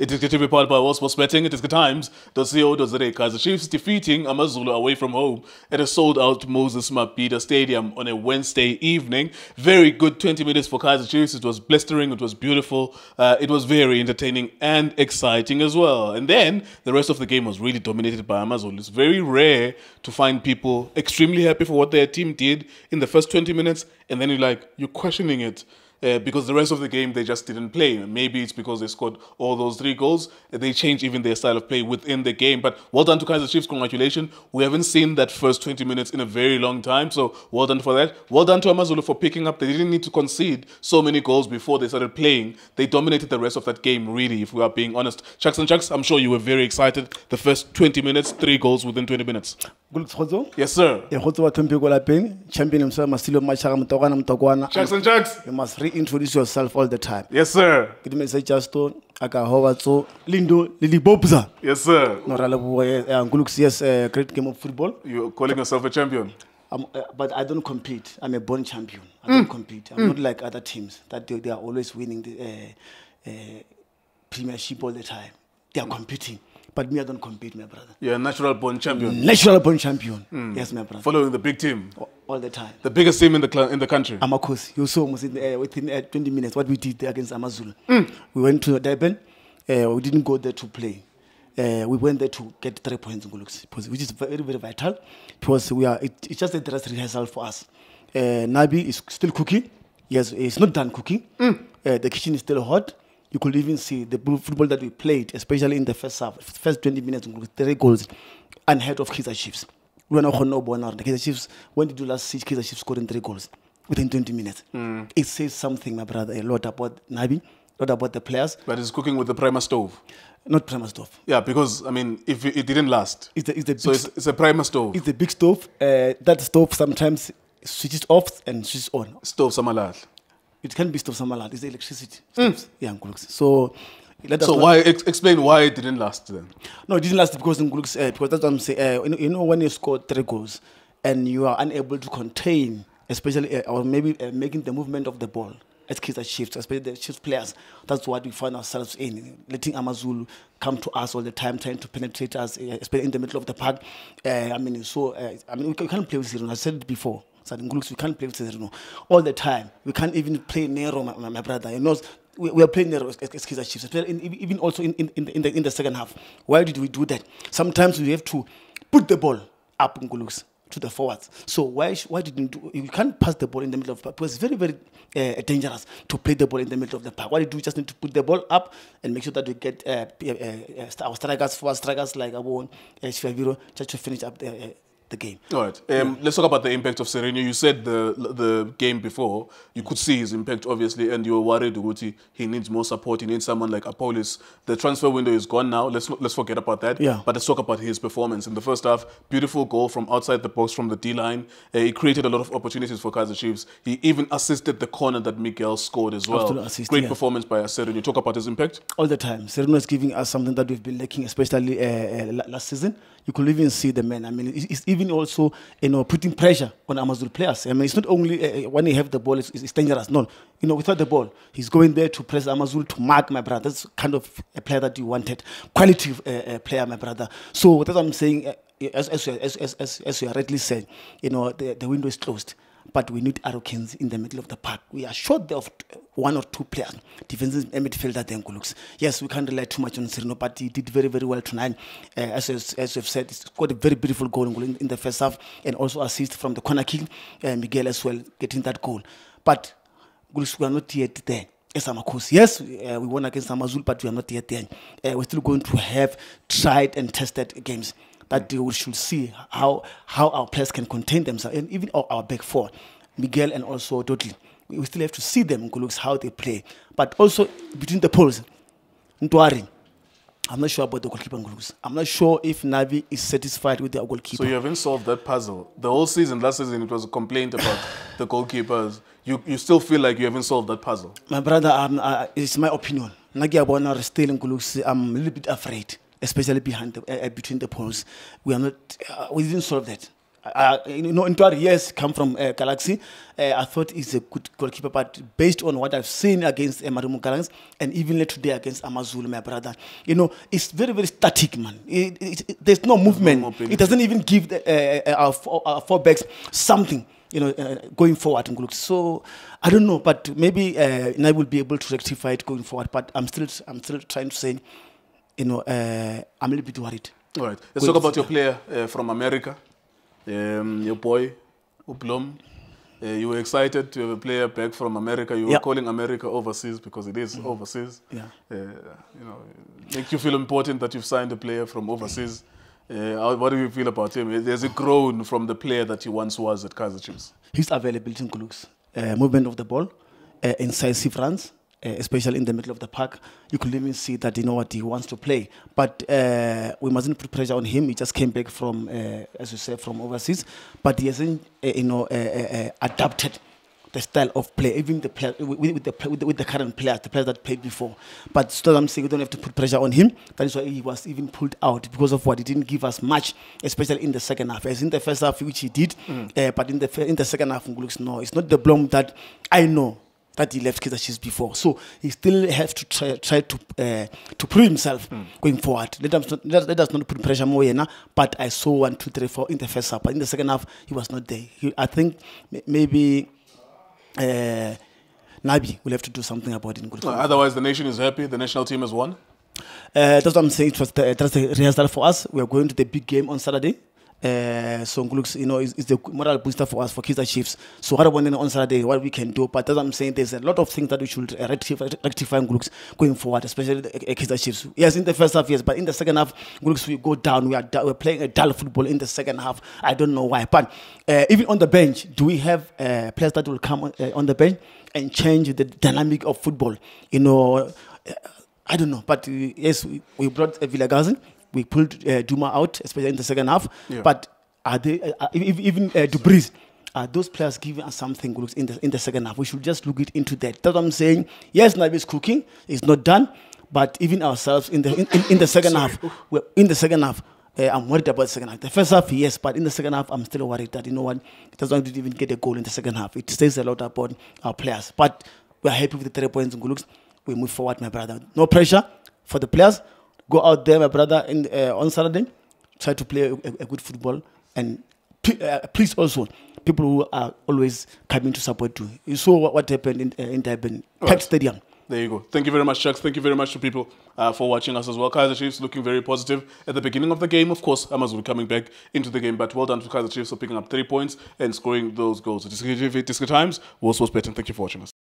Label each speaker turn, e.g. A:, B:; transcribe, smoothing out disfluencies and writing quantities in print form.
A: It is to be powered by World Sports Betting. It is times.co.za. Kaizer Chiefs defeating Amazulu away from home at a sold-out Moses Mabhida Stadium on a Wednesday evening. Very good 20 minutes for Kaizer Chiefs. It was blistering. It was beautiful. It was very entertaining and exciting as well. And then the rest of the game was really dominated by Amazulu. It's very rare to find people extremely happy for what their team did in the first 20 minutes, and then you're questioning it. Because the rest of the game they just didn't play. Maybe it's because they scored all those 3 goals. They changed even their style of play within the game. But well done to Kaizer Chiefs. Congratulations. We haven't seen that first 20 minutes in a very long time. So well done for that. Well done to Amazulu for picking up. They didn't need to concede so many goals before they started playing. They dominated the rest of that game, really, if we are being honest. Chucks and Chucks, I'm sure you were very excited. The first 20 minutes, 3 goals within 20 minutes. Yes, sir.
B: Champion himself, Machaka.
A: Chucks and Chucks.
B: You must reintroduce yourself all the time.
A: Yes, sir.
B: Lindo Lilibobza.
A: Yes, sir.
B: Yes, great game of football.
A: You're calling yourself a champion?
B: But I don't compete. I'm a born champion. I don't compete. I'm not like other teams that they are always winning the premiership all the time. They are competing. But me, I don't compete, my brother.
A: You're a natural born champion.
B: Natural born champion. Yes, my brother.
A: Following the big team.
B: All the time.
A: The biggest team in the country.
B: Amakos. You saw almost within 20 minutes what we did against Amazulu. We went to Durban. We didn't go there to play. We went there to get 3 points in Guluks, which is very, very vital because it's just a dress rehearsal for us. Nabi is still cooking. Yes, it's not done cooking. The kitchen is still hot. You could even see the football that we played, especially in the first half, first 20 minutes, 3 goals, unheard of Kaizer Chiefs. We are not going to know the Kaizer Chiefs. When did you last see Kaizer Chiefs scoring 3 goals within 20 minutes? It says something, my brother, a lot about Nabi, a lot about the players.
A: But it's cooking with the primer stove.
B: Not primer stove.
A: Yeah, because, I mean, if it didn't last. It's a primer stove.
B: It's a big stove. That stove sometimes switches off and switches on.
A: Stove Samalal.
B: It can be stove Samalal. It's electricity. Yeah, so
A: why explain why it didn't last then?
B: No, it didn't last because that's what I'm saying. You know, when you score 3 goals and you are unable to contain, especially or maybe making the movement of the ball as Kaizer Chiefs, especially the Chiefs players, that's what we find ourselves in, letting Amazulu come to us all the time, trying to penetrate us, especially in the middle of the park. We can't play with Zero. I said it before. We can't play with Zero all the time. We can't even play narrow, my brother. You know, we are playing narrow as Kaizer Chiefs, even also in the second half. Why did we do that? Sometimes we have to put the ball up in Guluks to the forwards. So why didn't you can't pass the ball in the middle of the park? Because it's very, very dangerous to play the ball in the middle of the park. What you do, just need to put the ball up and make sure that we get our strikers, forward strikers like Abon, Shivaviro, just to finish up the game.
A: All right. Let's talk about the impact of Sereno. You said the game before, you could see his impact, obviously, and you were worried Uguti, he needs more support. He needs someone like Apolis. The transfer window is gone now. Let's forget about that.
B: Yeah.
A: But let's talk about his performance. In the first half, beautiful goal from outside the box from the D-line. He created a lot of opportunities for Kaizer Chiefs. He even assisted the corner that Miguel scored as well. Great performance by Sereno. You talk about his impact?
B: All the time. Sereno is giving us something that we've been lacking, especially last season. You could even see the man. I mean, it's even also, you know, putting pressure on Amazulu players. I mean, it's not only when he have the ball, it's dangerous. No, you know, without the ball, he's going there to press Amazulu to mark, my brother. That's kind of a player that you wanted, quality player, my brother. So that's what I'm saying. As you rightly said, you know, the window is closed. But we need arrogance in the middle of the park. We are short of 1 or 2 players, defensive midfielder, then looks. Yes, we can't rely too much on Sereno, but he did very, very well tonight. As we've said, he's got a very beautiful goal in the first half, and also assist from the corner kick. Miguel as well getting that goal. But we are not yet there. Yes, we won against Amazulu, but we are not yet there. We're still going to have tried and tested games that we should see how our players can contain themselves, and even our back four, Miguel and also Dudley. We still have to see them, how they play. But also between the poles, Ntwari, I'm not sure about the goalkeeper. I'm not sure if Nabi is satisfied with their goalkeeper.
A: So you haven't solved that puzzle. The whole season, last season, it was a complaint about the goalkeepers. You still feel like you haven't solved that puzzle?
B: My brother, it's my opinion. Nagiabona still in Gulusi, I'm a little bit afraid, especially behind between the poles. We didn't solve that. Into our years come from Galaxy. I thought he's a good goalkeeper, but based on what I've seen against Marumo Galaxy and even today against Amazulu, my brother, it's very, very static, man. There's no movement. It doesn't even give our four backs something, going forward. So I don't know, but maybe I will be able to rectify it going forward. But I'm still trying to say, I'm a little bit worried.
A: All right. Let's talk about your player from America, your boy, Ublom. You were excited to have a player back from America. You were calling America overseas because it is overseas.
B: Yeah.
A: Make you feel important that you've signed a player from overseas. What do you feel about him? There's a grown from the player that he once was at Kaizer Chiefs.
B: His availability in looks, movement of the ball, incisive runs, especially in the middle of the park. You could even see that he wants to play. But we mustn't put pressure on him. He just came back from, as you said, from overseas. But he hasn't, adapted the style of play, even the player, with the current players, the players that played before. But still, I'm saying we don't have to put pressure on him. That is why he was even pulled out, because of what he didn't give us much, especially in the second half. As in the first half, which he did, but in the second half, no, it's not the Blom that I know that he left Kaizer Chiefs before. So he still has to try to prove himself going forward. Let us not put pressure more, but I saw 1, 2, 3, 4 in the first half. But in the second half, he was not there. I think maybe Nabi will have to do something about it.
A: Otherwise, the nation is happy. The national team has won.
B: That's what I'm saying. That's the rehearsal for us. We are going to the big game on Saturday. So it's the moral booster for us, for Kaizer Chiefs. So what I want on Saturday, what we can do. But as I'm saying, there's a lot of things that we should rectify going forward, especially Kaizer Chiefs. Yes, in the first half, yes, but in the second half, we go down. We're playing a dull football in the second half. I don't know why. But even on the bench, do we have players that will come on the bench and change the dynamic of football? I don't know. But yes, we brought Villagazi. We pulled Duma out, especially in the second half. Yeah. But are they even Dubris? Are those players giving us something in the second half? We should just look into that. That's what I'm saying. Yes, Nabi is cooking. It's not done. But even ourselves in the second half, I'm worried about the second half. The first half, yes, but in the second half, I'm still worried that it doesn't even get a goal in the second half. It says a lot about our players. But we're happy with the 3 points in Gulux. We move forward, my brother. No pressure for the players. Go out there, my brother, on Saturday. Try to play a good football. And please also, people who are always coming to support you. You saw what happened in Durban, packed stadium.
A: There you go. Thank you very much, Chucks. Thank you very much to people for watching us as well. Kaizer Chiefs looking very positive at the beginning of the game. Of course, Amazulu coming back into the game. But well done to Kaizer Chiefs for picking up 3 points and scoring those goals. iDiskiTV, iDiskiTimes, World Sports Betting. Thank you for watching us.